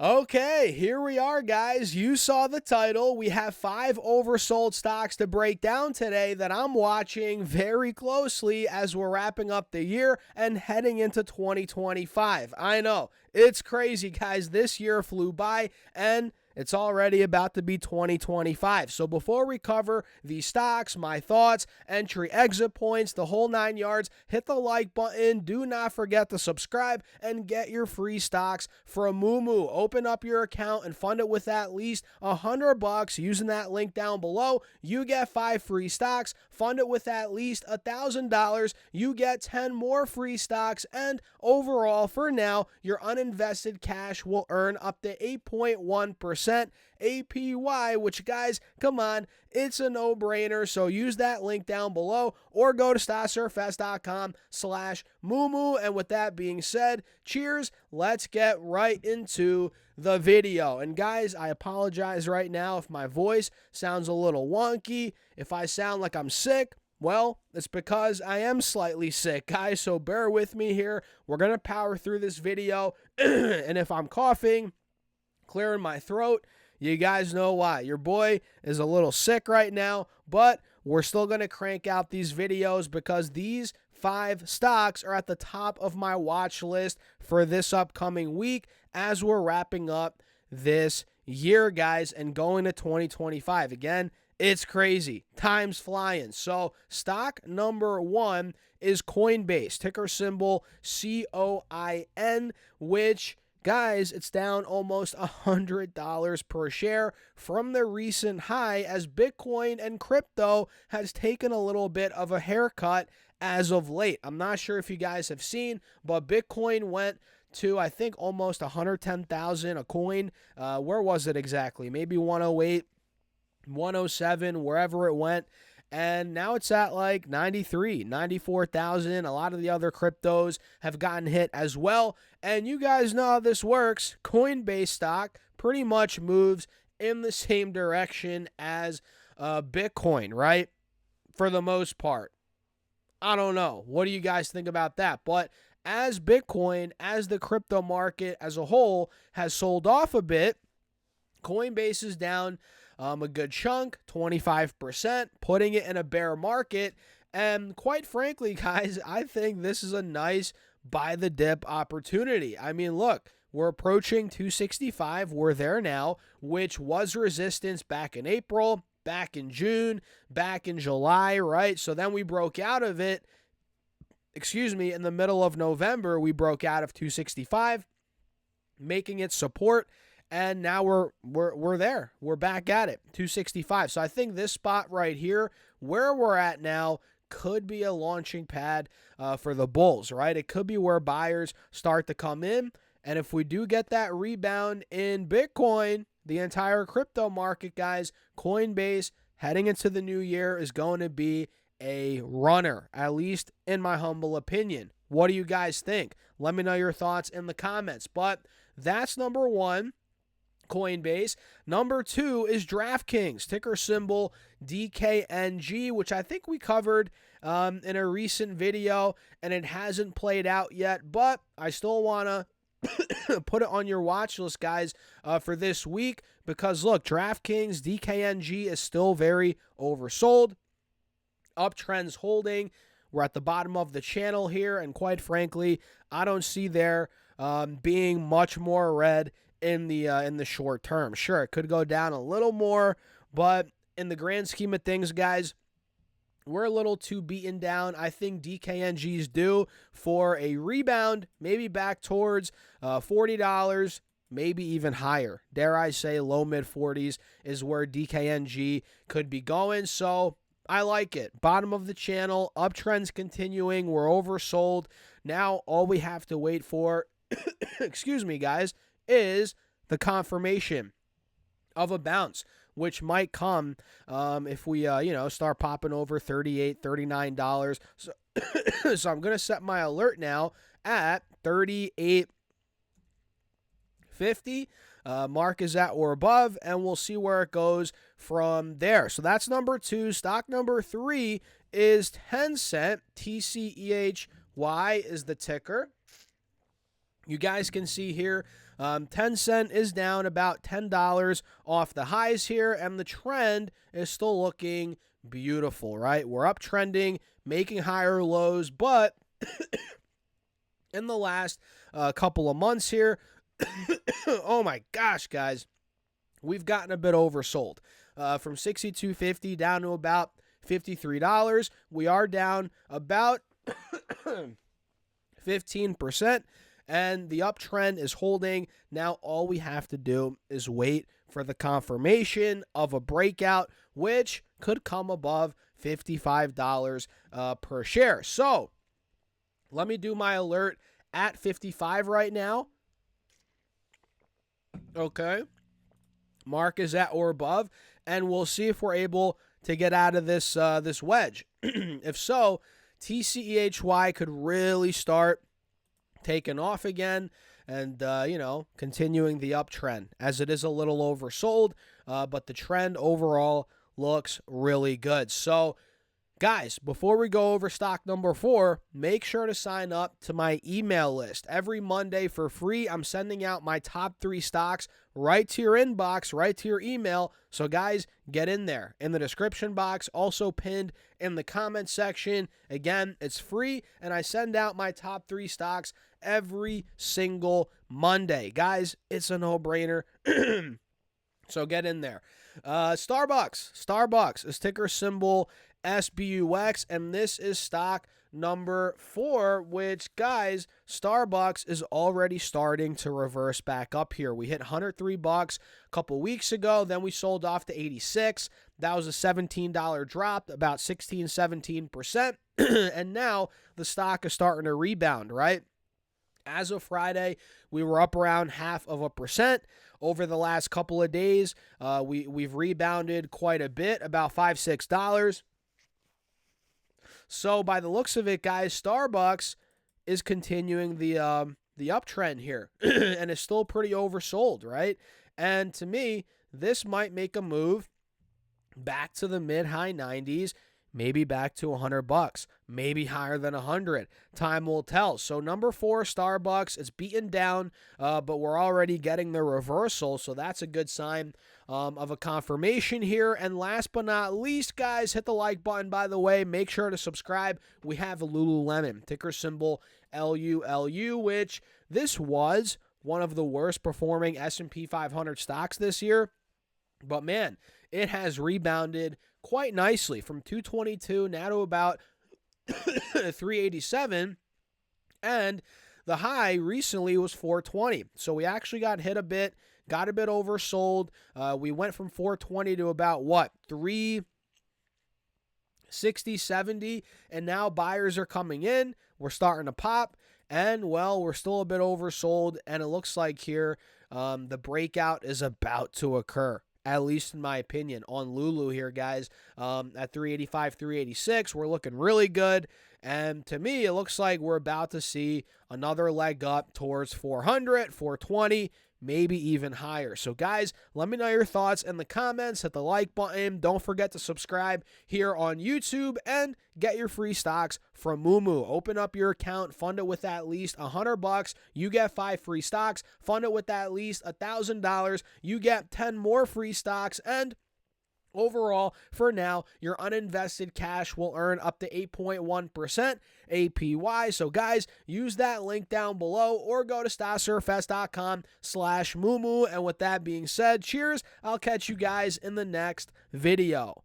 Okay, here we are, guys. You saw the title. We have 5 oversold stocks to break down today that I'm watching very closely as we're wrapping up the year and heading into 2025. I know, it's crazy, guys. This year flew by and it's already about to be 2025. So before we cover the stocks, my thoughts, entry exit points, the whole 9 yards, hit the like button. Do not forget to subscribe and get your free stocks from Moomoo. Open up your account and fund it with at least $100 using that link down below. You get 5 free stocks. Fund it with at least $1,000. You get 10 more free stocks. And overall, for now, your uninvested cash will earn up to 8.1% APY, which, guys, come on, it's a no-brainer. So use that link down below or go to stocksurfs.com/Moomoo. And with that being said, cheers. Let's get right into the video. And guys, I apologize right now if my voice sounds a little wonky. If I sound like I'm sick, well, it's because I am slightly sick, guys. So bear with me here. We're going to power through this video. And if I'm coughing, clearing my throat, you guys know why. Your boy is a little sick right now, but we're still going to crank out these videos because these 5 stocks are at the top of my watch list for this upcoming week as we're wrapping up this year, guys, and going to 2025. Again, it's crazy. Time's flying. So stock number 1 is Coinbase, ticker symbol COIN, which, guys, it's down almost $100 per share from the recent high as Bitcoin and crypto has taken a little bit of a haircut as of late. I'm not sure if you guys have seen, but Bitcoin went to, I think, almost 110,000 a coin. Where was it exactly? Maybe 108, 107, wherever it went. And now it's at like 93, 94,000. A lot of the other cryptos have gotten hit as well. And you guys know how this works. Coinbase stock pretty much moves in the same direction as Bitcoin, right? For the most part. I don't know. What do you guys think about that? But as Bitcoin, as the crypto market as a whole has sold off a bit, Coinbase is down a good chunk, 25%, putting it in a bear market. And quite frankly, guys, I think this is a nice buy the dip opportunity. I mean, look, we're approaching 265. We're there now, which was resistance back in April, back in June, back in July, right? So then we broke out of it. In the middle of November, we broke out of 265, making it support. And now we're there. We're back at it, 265. So I think this spot right here, where we're at now, could be a launching pad for the bulls, right? It could be where buyers start to come in. And if we do get that rebound in Bitcoin, the entire crypto market, guys, Coinbase heading into the new year is going to be a runner, at least in my humble opinion. What do you guys think? Let me know your thoughts in the comments. But that's number 1. Coinbase. Number 2 is DraftKings, ticker symbol DKNG, which I think we covered in a recent video, and it hasn't played out yet, but I still want to put it on your watch list, guys, for this week because, look, DraftKings, DKNG is still very oversold. Uptrend's holding. We're at the bottom of the channel here, and quite frankly, I don't see there being much more red in the short term. Sure, it could go down a little more, but in the grand scheme of things, guys, we're a little too beaten down. I think DKNG is due for a rebound, maybe back towards $40, maybe even higher. Dare I say low mid 40s is where DKNG could be going. So I like it. Bottom of the channel, uptrends continuing. We're oversold. Now all we have to wait for, excuse me, guys, is the confirmation of a bounce, which might come if we, start popping over $38, $39. So, so I'm going to set my alert now at $38.50. Mark is at or above, and we'll see where it goes from there. So that's number 2. Stock number 3 is Tencent. TCEHY is the ticker. You guys can see here Tencent is down about $10 off the highs here, and the trend is still looking beautiful, right? We're uptrending, making higher lows, but in the last couple of months here, oh my gosh, guys, we've gotten a bit oversold. From $62.50 down to about $53. We are down about 15%, and the uptrend is holding. Now all we have to do is wait for the confirmation of a breakout, which could come above $55 per share. So let me do my alert at 55 right now. Okay. Mark is at or above, and we'll see if we're able to get out of this this wedge. If so, TCEHY could really start taking off again and, continuing the uptrend, as it is a little oversold, but the trend overall looks really good. So, guys, before we go over stock number 4, make sure to sign up to my email list. Every Monday for free, I'm sending out my top 3 stocks right to your inbox, right to your email. So, guys, get in there. In the description box, also pinned in the comment section. Again, it's free, and I send out my top 3 stocks every single Monday. Guys, it's a no-brainer. So get in there. Starbucks is ticker symbol SBUX, and this is stock number 4, which, guys, Starbucks is already starting to reverse back up here. We hit $103 a couple weeks ago, then we sold off to 86. That was a $17 drop, about 17%, and now the stock is starting to rebound, right? As of Friday, we were up around 0.5%. Over the last couple of days, we've rebounded quite a bit, about $5-6. So by the looks of it, guys, Starbucks is continuing the uptrend here and is still pretty oversold, right? And to me, this might make a move back to the mid-high 90s, maybe back to $100, maybe higher than 100. Time will tell. So number 4, Starbucks, is beaten down, but we're already getting the reversal, so that's a good sign of a confirmation here. And last but not least, guys, hit the like button, by the way. Make sure to subscribe. We have Lululemon, ticker symbol LULU, which this was one of the worst performing S&P 500 stocks this year. But, man, it has rebounded quite nicely from 222 now to about 387, and the high recently was 420. So we actually got hit a bit, got a bit oversold. We went from 420 to about 360, 70, and now buyers are coming in. We're starting to pop, and well, we're still a bit oversold, and it looks like here the breakout is about to occur, at least in my opinion, on Lulu here, guys. At 385, 386, we're looking really good. And to me, it looks like we're about to see another leg up towards 400, 420, maybe even higher. So, guys, let me know your thoughts in the comments. Hit the like button. Don't forget to subscribe here on YouTube and get your free stocks from Moomoo. Open up your account, fund it with at least $100. You get 5 free stocks. Fund it with at least $1,000. You get 10 more free stocks, and overall, for now, your uninvested cash will earn up to 8.1% APY. So, guys, use that link down below or go to StockSurfS.com/Moomoo. And with that being said, cheers. I'll catch you guys in the next video.